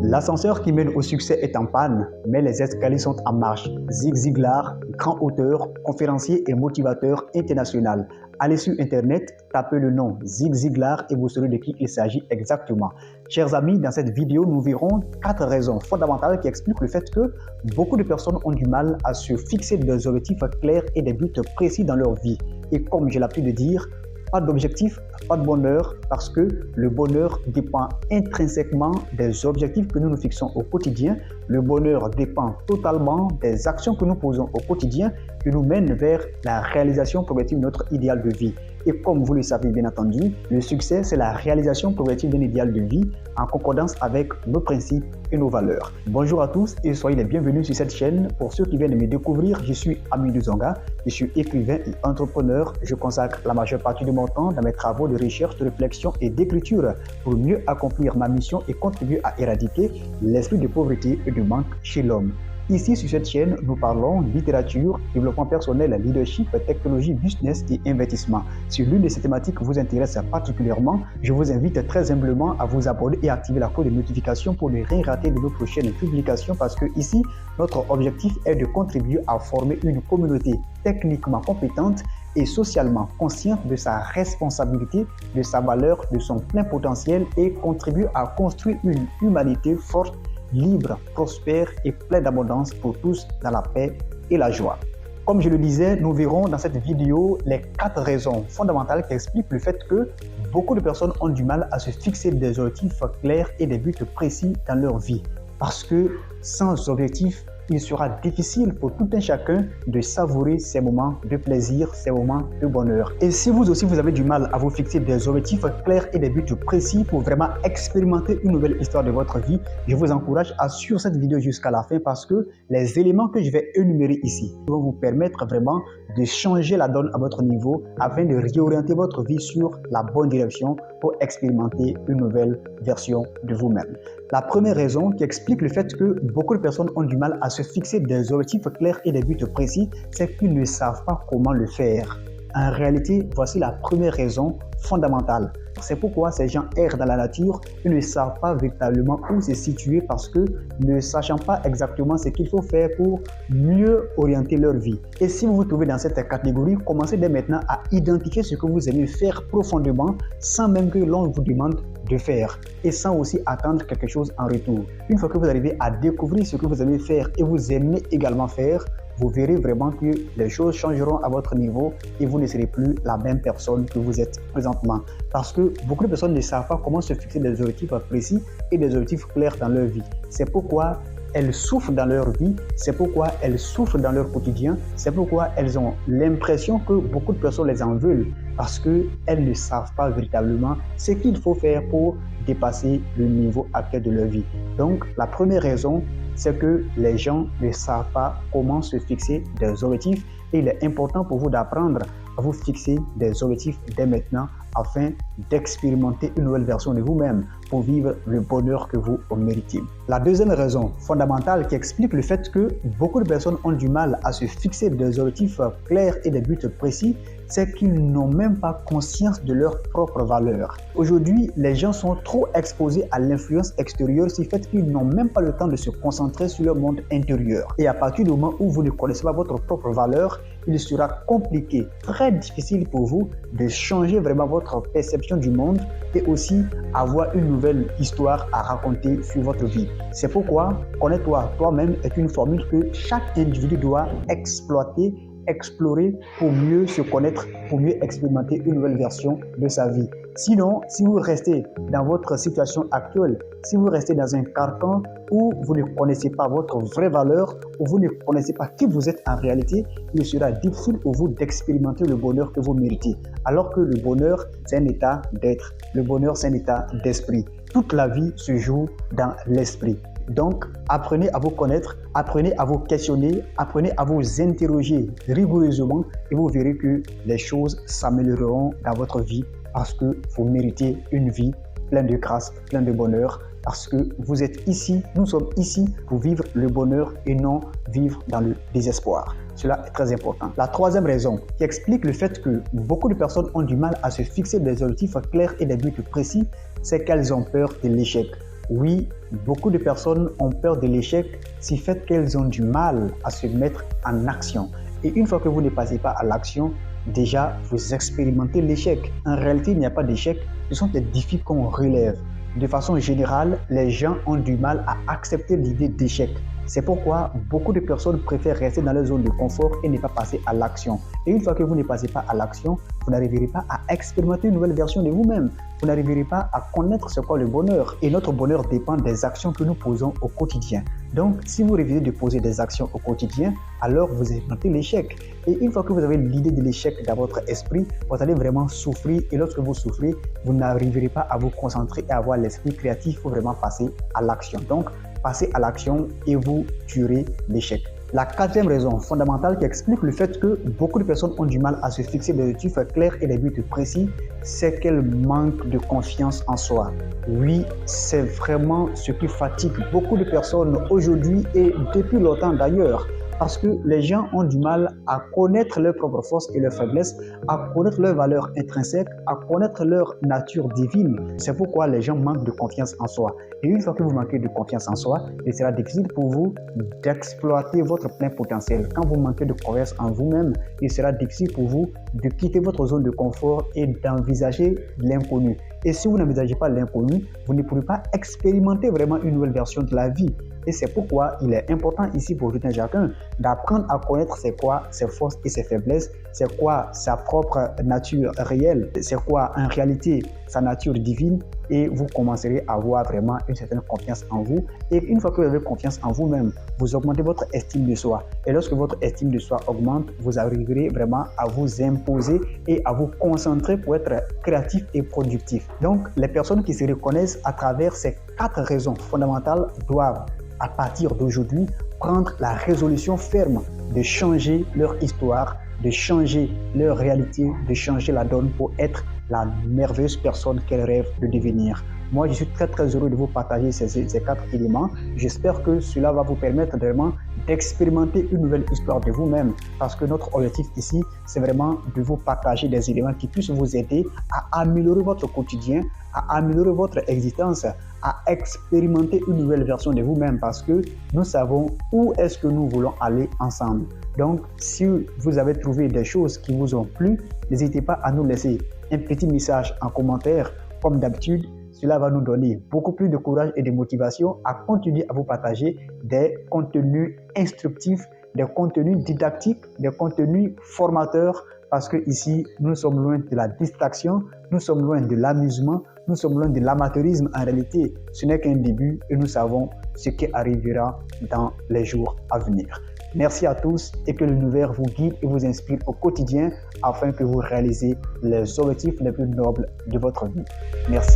L'ascenseur qui mène au succès est en panne, mais les escaliers sont en marche. Zig Ziglar, grand auteur, conférencier et motivateur international. Allez sur internet, tapez le nom Zig Ziglar et vous saurez de qui il s'agit exactement. Chers amis, dans cette vidéo, nous verrons 4 raisons fondamentales qui expliquent le fait que beaucoup de personnes ont du mal à se fixer des objectifs clairs et des buts précis dans leur vie. Et comme j'ai l'habitude de dire, pas d'objectif, pas de bonheur, parce que le bonheur dépend intrinsèquement des objectifs que nous nous fixons au quotidien. Le bonheur dépend totalement des actions que nous posons au quotidien qui nous mènent vers la réalisation progressive de notre idéal de vie. Et comme vous le savez bien entendu, le succès, c'est la réalisation progressive d'un idéal de vie en concordance avec nos principes et nos valeurs. Bonjour à tous et soyez les bienvenus sur cette chaîne. Pour ceux qui viennent de me découvrir, je suis Amidou Zonga, je suis écrivain et entrepreneur. Je consacre la majeure partie de mon temps dans mes travaux de recherche, de réflexion et d'écriture pour mieux accomplir ma mission et contribuer à éradiquer l'esprit de pauvreté et de manque chez l'homme. Ici, sur cette chaîne, nous parlons littérature, développement personnel, leadership, technologie, business et investissement. Si l'une de ces thématiques vous intéresse particulièrement, je vous invite très humblement à vous abonner et activer la cloche de notification pour ne rien rater de nos prochaines publications parce que ici, notre objectif est de contribuer à former une communauté techniquement compétente et socialement consciente de sa responsabilité, de sa valeur, de son plein potentiel et contribuer à construire une humanité forte, libre, prospère et plein d'abondance pour tous dans la paix et la joie. Comme je le disais, nous verrons dans cette vidéo les 4 raisons fondamentales qui expliquent le fait que beaucoup de personnes ont du mal à se fixer des objectifs clairs et des buts précis dans leur vie. Parce que sans objectif, il sera difficile pour tout un chacun de savourer ces moments de plaisir, ces moments de bonheur. Et si vous aussi vous avez du mal à vous fixer des objectifs clairs et des buts précis pour vraiment expérimenter une nouvelle histoire de votre vie, je vous encourage à suivre cette vidéo jusqu'à la fin parce que les éléments que je vais énumérer ici vont vous permettre vraiment de changer la donne à votre niveau afin de réorienter votre vie sur la bonne direction pour expérimenter une nouvelle version de vous-même. La première raison qui explique le fait que beaucoup de personnes ont du mal à se fixer des objectifs clairs et des buts précis, c'est qu'ils ne savent pas comment le faire. En réalité, voici la première raison fondamentale. C'est pourquoi ces gens errent dans la nature et ne savent pas véritablement où se situer parce que ne sachant pas exactement ce qu'il faut faire pour mieux orienter leur vie. Et si vous vous trouvez dans cette catégorie, commencez dès maintenant à identifier ce que vous aimez faire profondément sans même que l'on vous demande de faire et sans aussi attendre quelque chose en retour. Une fois que vous arrivez à découvrir ce que vous aimez faire et vous aimez également faire, vous verrez vraiment que les choses changeront à votre niveau et vous ne serez plus la même personne que vous êtes présentement. Parce que beaucoup de personnes ne savent pas comment se fixer des objectifs précis et des objectifs clairs dans leur vie. C'est pourquoi elles souffrent dans leur vie, c'est pourquoi elles souffrent dans leur quotidien, c'est pourquoi elles ont l'impression que beaucoup de personnes les en veulent parce qu'elles ne savent pas véritablement ce qu'il faut faire pour dépasser le niveau actuel de leur vie. Donc, la première raison, c'est que les gens ne savent pas comment se fixer des objectifs et il est important pour vous d'apprendre à vous fixer des objectifs dès maintenant afin d'expérimenter une nouvelle version de vous-même pour vivre le bonheur que vous méritez. La deuxième raison fondamentale qui explique le fait que beaucoup de personnes ont du mal à se fixer des objectifs clairs et des buts précis, c'est qu'ils n'ont même pas conscience de leurs propres valeurs. Aujourd'hui, les gens sont trop exposés à l'influence extérieure, ce qui fait qu'ils n'ont même pas le temps de se concentrer sur leur monde intérieur. Et à partir du moment où vous ne connaissez pas votre propre valeur, il sera compliqué, très difficile pour vous de changer vraiment votre perception du monde et aussi avoir une nouvelle histoire à raconter sur votre vie. C'est pourquoi connais-toi toi-même est une formule que chaque individu doit exploiter, explorer pour mieux se connaître, pour mieux expérimenter une nouvelle version de sa vie. Sinon, si vous restez dans votre situation actuelle, si vous restez dans un carcan où vous ne connaissez pas votre vraie valeur, où vous ne connaissez pas qui vous êtes en réalité, il sera difficile pour vous d'expérimenter le bonheur que vous méritez. Alors que le bonheur, c'est un état d'être. Le bonheur, c'est un état d'esprit. Toute la vie se joue dans l'esprit. Donc, apprenez à vous connaître, apprenez à vous questionner, apprenez à vous interroger rigoureusement et vous verrez que les choses s'amélioreront dans votre vie parce que vous méritez une vie pleine de grâce, pleine de bonheur, parce que vous êtes ici, nous sommes ici pour vivre le bonheur et non vivre dans le désespoir. Cela est très important. La troisième raison qui explique le fait que beaucoup de personnes ont du mal à se fixer des objectifs clairs et des buts précis, c'est qu'elles ont peur de l'échec. Oui, beaucoup de personnes ont peur de l'échec, si fait qu'elles ont du mal à se mettre en action. Et une fois que vous ne passez pas à l'action, déjà, vous expérimentez l'échec. En réalité, il n'y a pas d'échec, ce sont des défis qu'on relève. De façon générale, les gens ont du mal à accepter l'idée d'échec. C'est pourquoi beaucoup de personnes préfèrent rester dans leur zone de confort et ne pas passer à l'action. Et une fois que vous ne passez pas à l'action, vous n'arriverez pas à expérimenter une nouvelle version de vous-même. Vous n'arriverez pas à connaître ce qu'est le bonheur. Et notre bonheur dépend des actions que nous posons au quotidien. Donc, si vous refusez de poser des actions au quotidien, alors vous expérimentez l'échec. Et une fois que vous avez l'idée de l'échec dans votre esprit, vous allez vraiment souffrir. Et lorsque vous souffrez, vous n'arriverez pas à vous concentrer et à avoir l'esprit créatif. Il faut vraiment passer à l'action. Donc, passez à l'action et vous tuerez l'échec. La quatrième raison fondamentale qui explique le fait que beaucoup de personnes ont du mal à se fixer des objectifs clairs et des buts précis, c'est qu'elles manquent de confiance en soi. Oui, c'est vraiment ce qui fatigue beaucoup de personnes aujourd'hui et depuis longtemps d'ailleurs. Parce que les gens ont du mal à connaître leurs propres forces et leurs faiblesses, à connaître leurs valeurs intrinsèques, à connaître leur nature divine. C'est pourquoi les gens manquent de confiance en soi. Et une fois que vous manquez de confiance en soi, il sera difficile pour vous d'exploiter votre plein potentiel. Quand vous manquez de confiance en vous-même, il sera difficile pour vous de quitter votre zone de confort et d'envisager l'inconnu. Et si vous n'envisagez pas l'inconnu, vous ne pourrez pas expérimenter vraiment une nouvelle version de la vie. Et c'est pourquoi il est important ici pour tout un chacun d'apprendre à connaître c'est quoi ses forces et ses faiblesses, c'est quoi sa propre nature réelle, c'est quoi en réalité sa nature divine, et vous commencerez à avoir vraiment une certaine confiance en vous. Et une fois que vous avez confiance en vous-même, vous augmentez votre estime de soi. Et lorsque votre estime de soi augmente, vous arriverez vraiment à vous imposer et à vous concentrer pour être créatif et productif. Donc, les personnes qui se reconnaissent à travers ces 4 raisons fondamentales doivent, à partir d'aujourd'hui, prendre la résolution ferme de changer leur histoire, de changer leur réalité, de changer la donne pour être la merveilleuse personne qu'elles rêvent de devenir. Moi, je suis très heureux de vous partager ces 4 éléments. J'espère que cela va vous permettre vraiment d'expérimenter une nouvelle histoire de vous-même, parce que notre objectif ici, c'est vraiment de vous partager des éléments qui puissent vous aider à améliorer votre quotidien, à améliorer votre existence, à expérimenter une nouvelle version de vous-même, parce que nous savons où est-ce que nous voulons aller ensemble. Donc, si vous avez trouvé des choses qui vous ont plu, n'hésitez pas à nous laisser un petit message en commentaire. Comme d'habitude, cela va nous donner beaucoup plus de courage et de motivation à continuer à vous partager des contenus instructifs, des contenus didactiques, des contenus formateurs, parce que ici, nous sommes loin de la distraction, nous sommes loin de l'amusement, nous sommes loin de l'amateurisme. En réalité, ce n'est qu'un début et nous savons ce qui arrivera dans les jours à venir. Merci à tous et que l'univers vous guide et vous inspire au quotidien afin que vous réalisez les objectifs les plus nobles de votre vie. Merci.